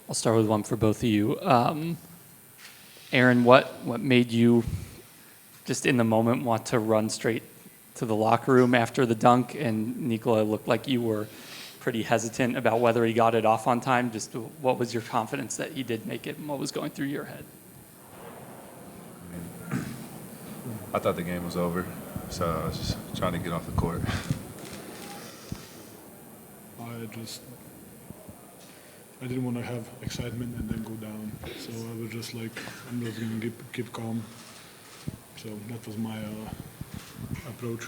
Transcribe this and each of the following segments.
I'll start with one for both of you. Aaron, what made you just in the moment want to run straight to the locker room after the dunk? And Nikola, looked like you were pretty hesitant about whether he got it off on time. Just what was your confidence that he did make it, and what was going through your head? I thought the game was over, so I was just trying to get off the court. I didn't want to have excitement and then go down, so I was just like, I'm just going to keep calm. So that was my approach.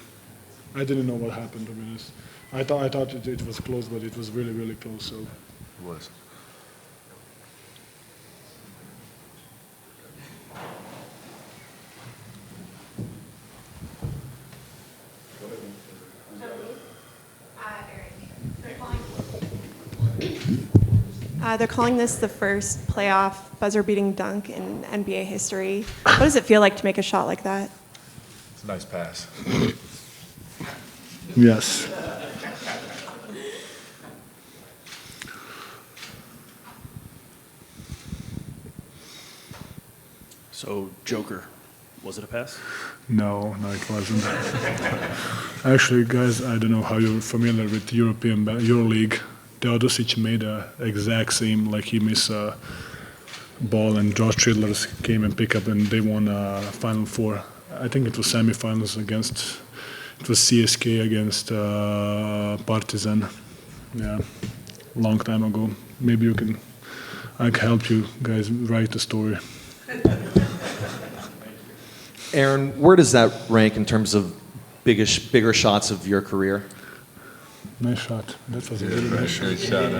I didn't know what happened, to be honest. I thought it was close, but it was really, really close. So It was. They're calling this the first playoff buzzer-beating dunk in NBA history. What does it feel like to make a shot like that? It's a nice pass. yes. So, Joker, was it a pass? No, it wasn't. Actually, guys, I don't know how you're familiar with EuroLeague. Teodosic made the exact same, like he missed a ball and Josh Childers came and picked up and they won Final Four. I think it was semifinals it was CSK against Partizan. Yeah, long time ago. Maybe I can help you guys write the story. Aaron, where does that rank in terms of bigger shots of your career? Nice shot. That was a really nice shot. Great shot.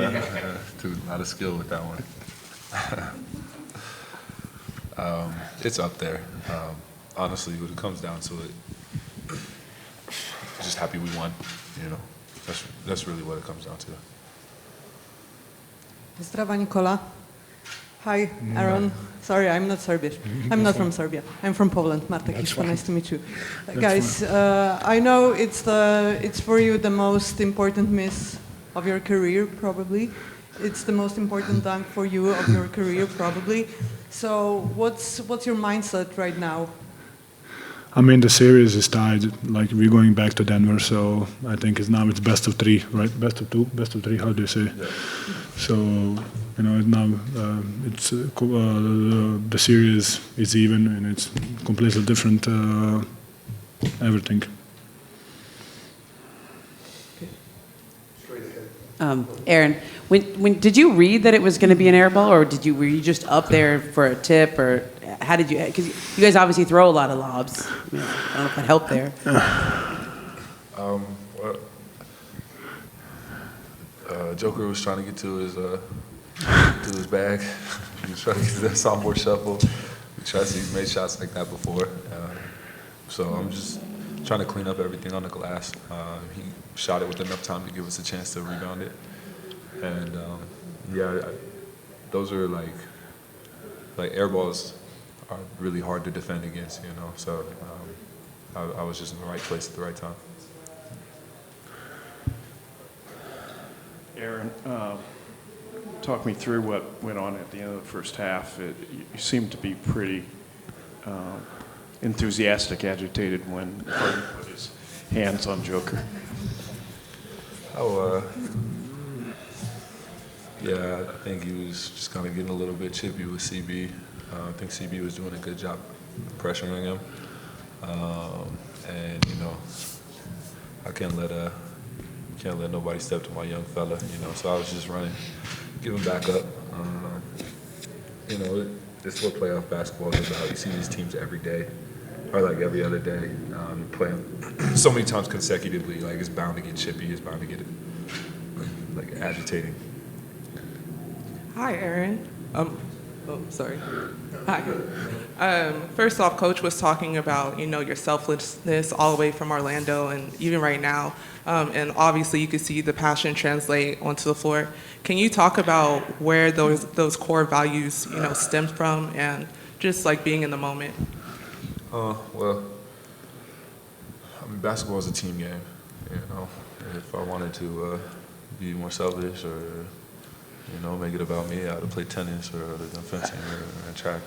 Dude, a lot of skill with that one. It's up there. Honestly, when it comes down to it, just happy we won. You know, that's really what it comes down to. Zdrava, Nikola. Hi, Aaron. Sorry, I'm not Serbian. I'm not from Serbia. I'm from Poland. Marta Kiszka, nice to meet you. Guys, I know it's for you the most important miss of your career, probably. It's the most important dunk for you of your career, probably. So what's your mindset right now? I mean, the series is tied. Like, we're going back to Denver, so I think it's best of three, right? Best of two, best of three. How do you say? Yeah. So, you know, now it's the series is even, and it's completely different. Everything. Aaron, when did you read that it was going to be an air ball, or were you just up there for a tip, or how did you? Because you guys obviously throw a lot of lobs. I don't know if that helped there. Joker was trying to get to his bag. He was trying to get to that sophomore shuffle. He's made shots like that before. So I'm just trying to clean up everything on the glass. He shot it with enough time to give us a chance to rebound it. And those are like air balls are really hard to defend against, you know. So I was just in the right place at the right time. Aaron, talk me through what went on at the end of the first half. You seemed to be pretty enthusiastic, agitated when Harden put his hands on Joker. Yeah, I think he was just kind of getting a little bit chippy with CB. I think CB was doing a good job pressuring him. And, you know, I can't let nobody step to my young fella, you know, so I was just running, give him back up. You know, this is what playoff basketball is about. You see these teams every day, or like every other day. You play them so many times consecutively, like it's bound to get chippy, it's bound to get like agitating. Hi, Aaron. Sorry. Hi. First off, Coach was talking about, you know, your selflessness all the way from Orlando and even right now. And obviously you could see the passion translate onto the floor. Can you talk about where those core values, you know, stemmed from and just like being in the moment? Well, I mean, basketball is a team game, you know. If I wanted to be more selfish or You know, make it about me. I would have played tennis or fencing or track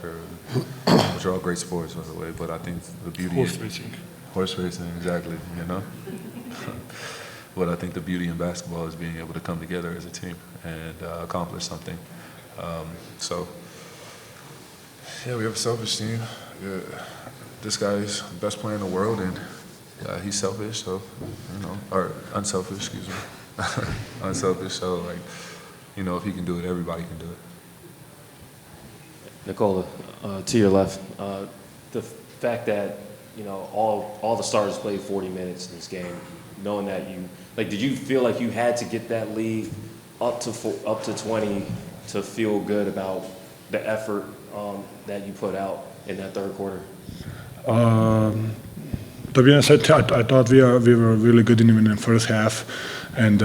which are all great sports, by the way. But I think the beauty horse racing, exactly. You know. But I think the beauty in basketball is being able to come together as a team and accomplish something. So, yeah, we have self-esteem. Yeah. This guy is the best player in the world, and he's selfish, so, you know, or unselfish, excuse me. Unselfish, so, like, you know, if he can do it, everybody can do it. Nikola, to your left, the fact that, you know, all the starters played 40 minutes in this game, knowing that did you feel like you had to get that lead up to 20 to feel good about the effort that you put out in that third quarter? To be honest, I thought we were really good even in the first half, and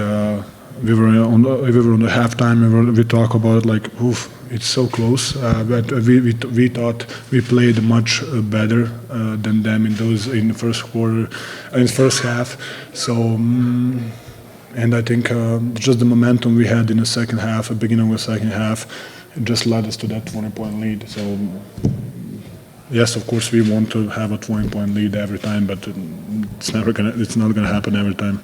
we were on the halftime. We talk about it like, oof, it's so close. But we thought we played much better than them in the first quarter, in the first half. So, and I think just the momentum we had in the second half, the beginning of the second half, it just led us to that 20-point lead. So. Yes, of course, we want to have a 20-point lead every time, but it's not gonna happen every time.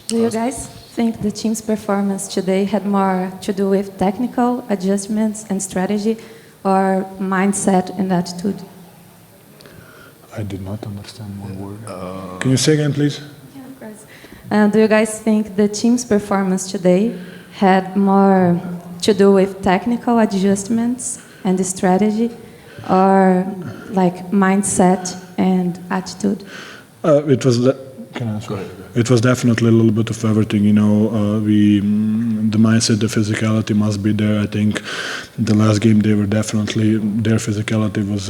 Do you guys think the team's performance today had more to do with technical adjustments and strategy, or mindset and attitude? I did not understand one word. Can you say again, please? Yeah, of course. Do you guys think the team's performance today had more to do with technical adjustments and the strategy, or like mindset and attitude? It was. Can I answer? It was definitely a little bit of everything. You know, the mindset, the physicality must be there. I think the last game they were definitely their physicality was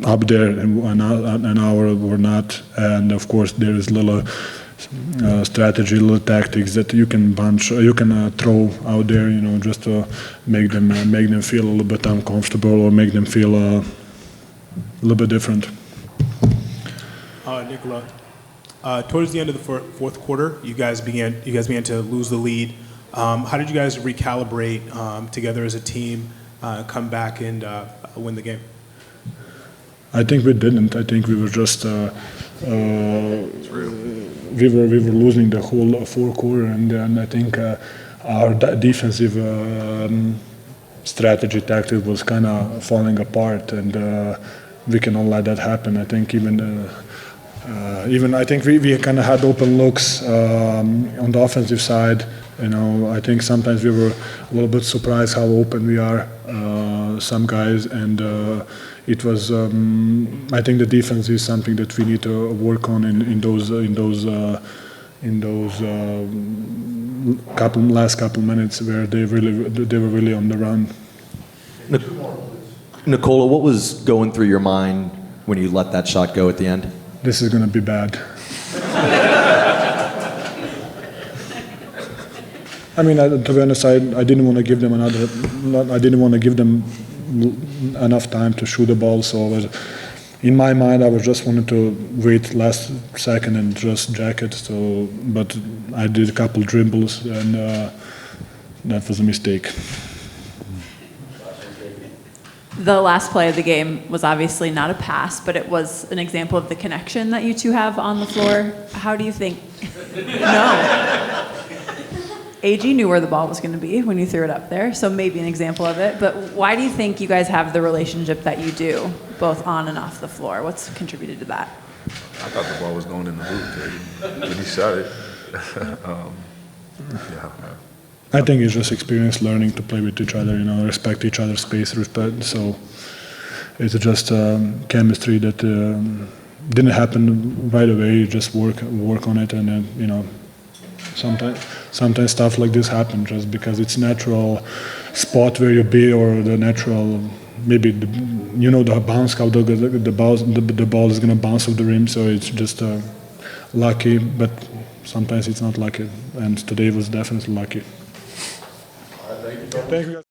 up there, and our were not. And of course, there is little. Strategy, little tactics that you can throw out there, you know, just to make them feel a little bit uncomfortable or make them feel a little bit different. Nikola, towards the end of the fourth quarter, you guys began to lose the lead. How did you guys recalibrate together as a team, come back and win the game? I think we didn't. I think we were just. We were losing the whole fourth quarter, and I think our defensive strategy tactic was kind of falling apart, and we cannot let that happen. I think even I think we kind of had open looks on the offensive side. You know, I think sometimes we were a little bit surprised how open we are, some guys, and it was. I think the defense is something that we need to work on in those last couple minutes where they were really on the run. Nikola, what was going through your mind when you let that shot go at the end? This is going to be bad. I mean, to be honest, I didn't want to give them I didn't want to give them enough time to shoot the ball. So in my mind, I was just wanted to wait last second and just jack it. So, but I did a couple dribbles, and that was a mistake. The last play of the game was obviously not a pass, but it was an example of the connection that you two have on the floor. How do you think? No. AG knew where the ball was going to be when you threw it up there, so maybe an example of it. But why do you think you guys have the relationship that you do, both on and off the floor? What's contributed to that? I thought the ball was going in the hoop when he shot it. Yeah. I think it's just experience, learning to play with each other, you know, respect each other's space, respect. So it's just chemistry that didn't happen right away. You just work on it, and then, you know, sometimes stuff like this happens just because it's natural spot where you be, or the natural maybe the bounce, how the ball is gonna bounce off the rim. So it's just lucky, but sometimes it's not lucky. And today was definitely lucky. All right, thank you. Thank you, guys.